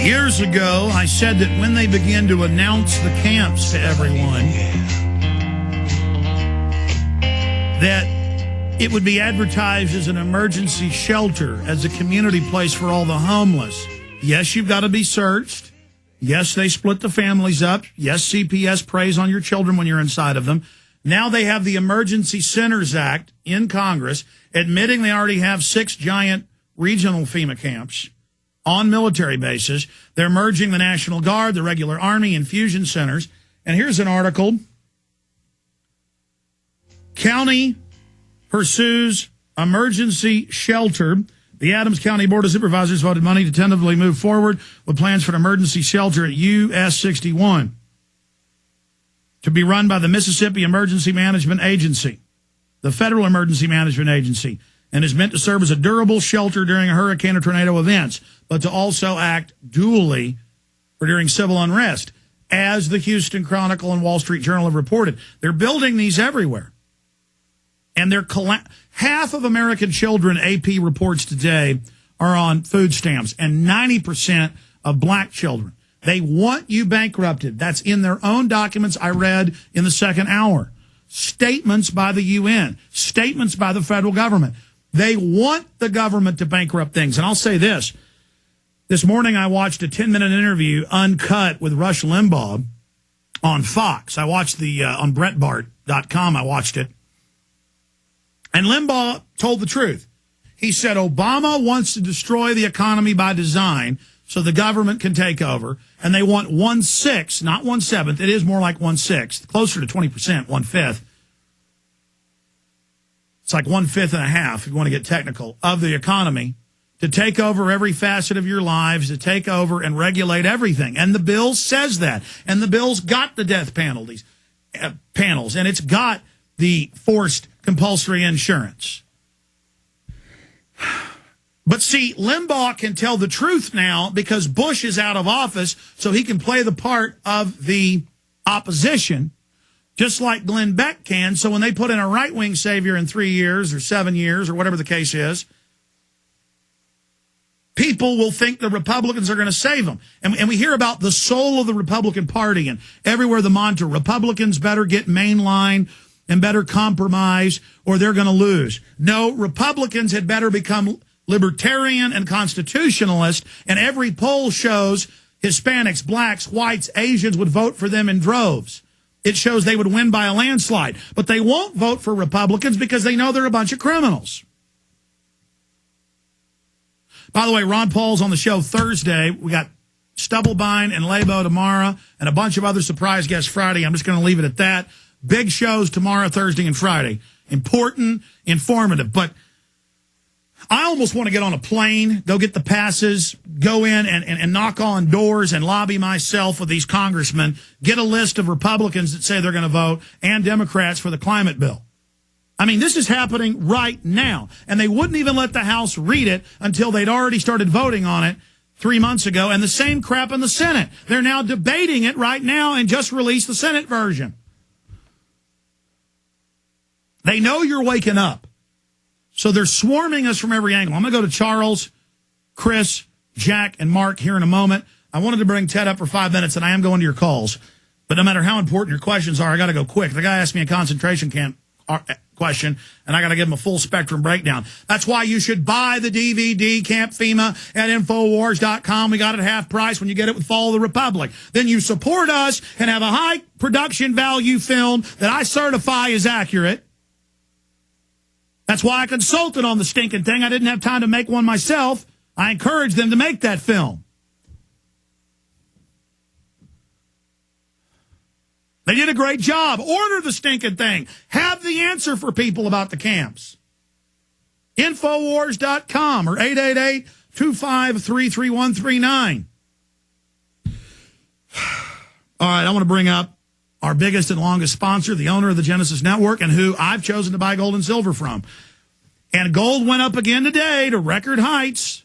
Years ago, I said that when they begin to announce the camps to everyone, that it would be advertised as an emergency shelter, as a community place for all the homeless. Yes, you've got to be searched. Yes, they split the families up. Yes, CPS preys on your children when you're inside of them. Now they have the Emergency Centers Act in Congress admitting they already have 6 giant regional FEMA camps on military bases. They're merging the National Guard, the regular Army, infusion centers. And here's an article. County pursues emergency shelter. The Adams County Board of Supervisors voted money to tentatively move forward with plans for an emergency shelter at US 61 to be run by the Mississippi Emergency Management Agency, the Federal Emergency Management Agency, and is meant to serve as a durable shelter during a hurricane or tornado events, but to also act dually for during civil unrest, as the Houston Chronicle and Wall Street Journal have reported. They're building these everywhere. And they're half of American children, AP reports today, are on food stamps, and 90% of black children. They want you bankrupted. That's in their own documents I read in the second hour. Statements by the UN, statements by the federal government. They want the government to bankrupt things. And I'll say this. This morning I watched a 10-minute interview uncut with Rush Limbaugh on Fox. I watched on BreitBart.com, I watched it. And Limbaugh told the truth. He said Obama wants to destroy the economy by design so the government can take over. And they want 1/6, not 1/7. It is more like 1/6, closer to 20%, 1/5. It's like 1/5 and a half, if you want to get technical, of the economy to take over every facet of your lives, to take over and regulate everything. And the bill says that. And the bill's got the death penalties, panels, and it's got the forced compulsory insurance. But see, Limbaugh can tell the truth now because Bush is out of office, so he can play the part of the opposition, just like Glenn Beck can. So when they put in a right-wing savior in 3 years or 7 years or whatever the case is, people will think the Republicans are going to save them. And we hear about the soul of the Republican Party, and everywhere the mantra, Republicans better get mainline and better compromise or they're going to lose. No, Republicans had better become libertarian and constitutionalist, and every poll shows Hispanics, blacks, whites, Asians would vote for them in droves. It shows they would win by a landslide. But they won't vote for Republicans because they know they're a bunch of criminals. By the way, Ron Paul's on the show Thursday. We got Stubblebine and Labo tomorrow and a bunch of other surprise guests Friday. I'm just going to leave it at that. Big shows tomorrow, Thursday, and Friday. Important, informative. But I almost want to get on a plane, go get the passes, go in and knock on doors and lobby myself with these congressmen, get a list of Republicans that say they're going to vote and Democrats for the climate bill. I mean, this is happening right now. And they wouldn't even let the House read it until they'd already started voting on it 3 months ago. And the same crap in the Senate. They're now debating it right now and just released the Senate version. They know you're waking up. So they're swarming us from every angle. I'm going to go to Charles, Chris, Jack, and Mark here in a moment. I wanted to bring Ted up for 5 minutes, and I am going to your calls. But no matter how important your questions are, I got to go quick. The guy asked me a concentration camp question, and I got to give him a full spectrum breakdown. That's why you should buy the DVD, Camp FEMA, at Infowars.com. We got it at half price when you get it with Fall of the Republic. Then you support us and have a high production value film that I certify is accurate. That's why I consulted on the stinking thing. I didn't have time to make one myself. I encouraged them to make that film. They did a great job. Order the stinking thing. Have the answer for people about the camps. Infowars.com or 888-253-3139. All right, I want to bring up our biggest and longest sponsor, the owner of the Genesis Network, and who I've chosen to buy gold and silver from. And gold went up again today to record heights.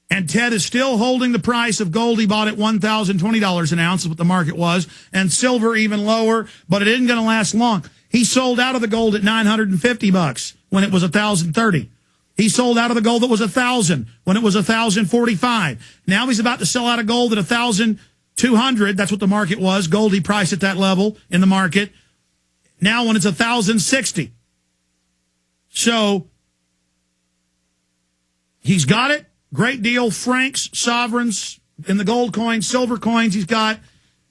And Ted is still holding the price of gold he bought at $1,020 an ounce, is what the market was, and silver even lower, but it isn't going to last long. He sold out of the gold at $950 when it was $1,030. He sold out of the gold that was 1,000 when it was 1,045. Now he's about to sell out of gold at 1,200. That's what the market was. Gold he priced at that level in the market. Now when it's 1,060. So he's got it. Great deal. Francs, sovereigns, in the gold coins, silver coins he's got.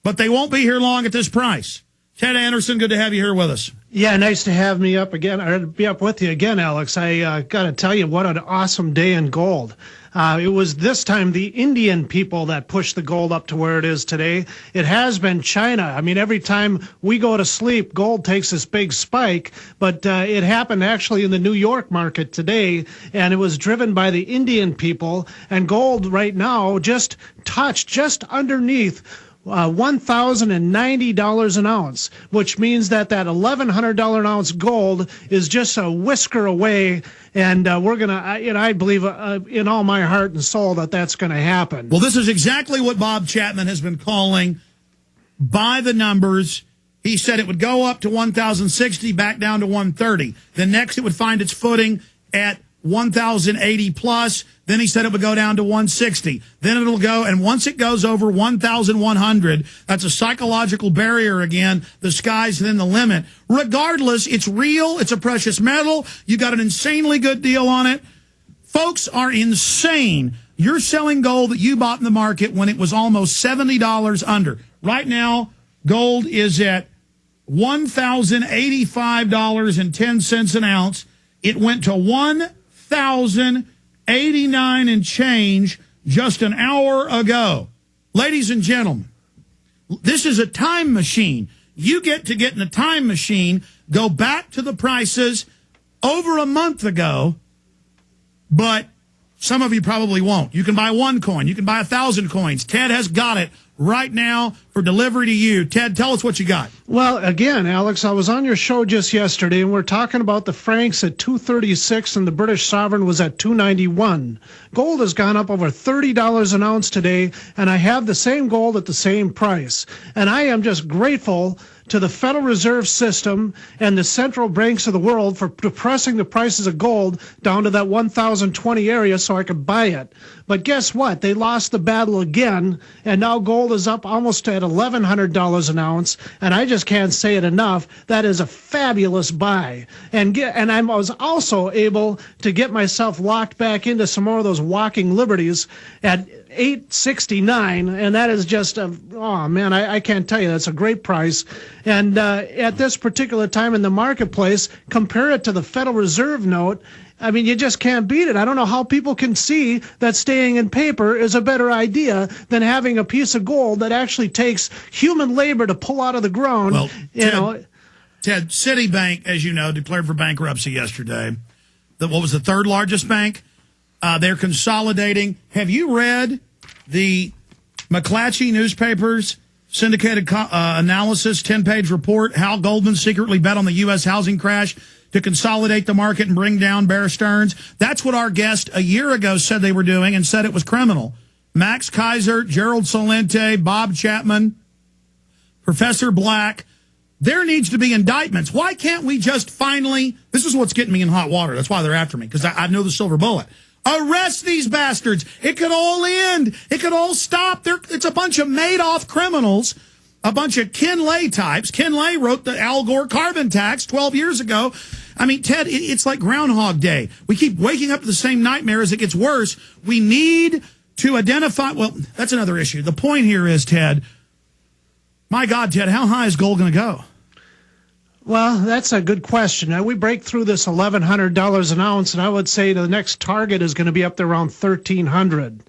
But they won't be here long at this price. Ted Anderson, good to have you here with us. Yeah, nice to have me up again, or be up with you again, Alex. I got to tell you, what an awesome day in gold. It was this time the Indian people that pushed the gold up to where it is today. It has been China. I mean, every time we go to sleep, gold takes this big spike, but it happened actually in the New York market today, and it was driven by the Indian people, and gold right now just touched just underneath $1,090 an ounce, which means that $1,100 an ounce gold is just a whisker away, and we're gonna. I believe in all my heart and soul that that's going to happen. Well, this is exactly what Bob Chapman has been calling by the numbers. He said it would go up to 1,060, back down to 130. Then next it would find its footing at 1,080 plus. Then he said it would go down to 160. Then it'll go, and once it goes over 1,100, that's a psychological barrier again. The sky's then the limit. Regardless, it's real. It's a precious metal. You got an insanely good deal on it. Folks are insane. You're selling gold that you bought in the market when it was almost $70 under. Right now, gold is at $1,085.10 an ounce. It went to 1,089 and change just an hour ago. Ladies and gentlemen, this is a time machine. You get to get in a time machine, go back to the prices over a month ago, but some of you probably won't. You can buy one coin. You can buy 1,000 coins. Ted has got it right now for delivery to you. Ted, tell us what you got. Well, again, Alex, I was on your show just yesterday, and we're talking about the francs at 236, and the British sovereign was at 291. Gold has gone up over $30 an ounce today, and I have the same gold at the same price. And I am just grateful to the Federal Reserve System and the central banks of the world for depressing the prices of gold down to that 1,020 area so I could buy it. But guess what? They lost the battle again, and now gold is up almost at $1,100 an ounce, and I just can't say it enough. That is a fabulous buy. And I was also able to get myself locked back into some more of those walking liberties at $869, and that is just oh man, I can't tell you, that's a great price. And at this particular time in the marketplace, compare it to the Federal Reserve note. I mean, you just can't beat it. I don't know how people can see that staying in paper is a better idea than having a piece of gold that actually takes human labor to pull out of the ground. Well, Ted, Citibank, as you know, declared for bankruptcy yesterday. What was the third largest bank? They're consolidating. Have you read the McClatchy newspaper's syndicated analysis, 10-page report, how Goldman secretly bet on the U.S. housing crash to consolidate the market and bring down Bear Stearns? That's what our guest a year ago said they were doing and said it was criminal. Max Kaiser, Gerald Solente, Bob Chapman, Professor Black. There needs to be indictments. Why can't we just finally, this is what's getting me in hot water. That's why they're after me, because I know the silver bullet. Arrest these bastards. It could all end. It could all stop. It's a bunch of Madoff criminals, a bunch of Ken Lay types. Ken Lay wrote the Al Gore carbon tax 12 years ago. I mean, Ted, it's like Groundhog Day. We keep waking up to the same nightmare as it gets worse. We need to identify, well, that's another issue. The point here is, Ted, my God, Ted, how high is gold going to go? Well, that's a good question. Now, we break through this $1,100 an ounce, and I would say the next target is going to be up there around $1,300.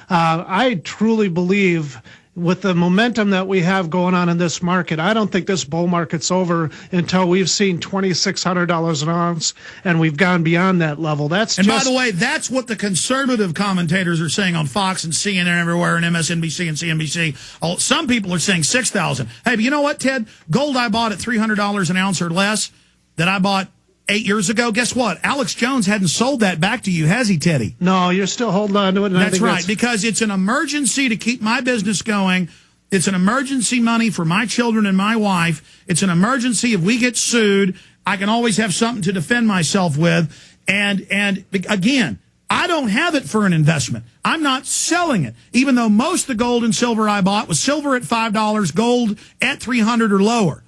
I truly believe with the momentum that we have going on in this market, I don't think this bull market's over until we've seen $2,600 an ounce, and we've gone beyond that level. By the way, that's what the conservative commentators are saying on Fox and CNN everywhere and MSNBC and CNBC. Some people are saying 6,000. Hey, but you know what, Ted? Gold I bought at $300 an ounce or less that I bought 8 years ago, guess what? Alex Jones hadn't sold that back to you, has he, Teddy? No, you're still holding on to it. And that's right, because it's an emergency to keep my business going. It's an emergency money for my children and my wife. It's an emergency if we get sued. I can always have something to defend myself with. And again, I don't have it for an investment. I'm not selling it, even though most of the gold and silver I bought was silver at $5, gold at $300 or lower.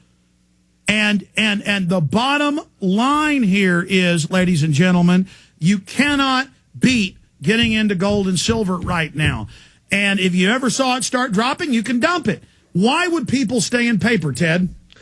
And the bottom line here is, ladies and gentlemen, you cannot beat getting into gold and silver right now. And if you ever saw it start dropping, you can dump it. Why would people stay in paper, Ted?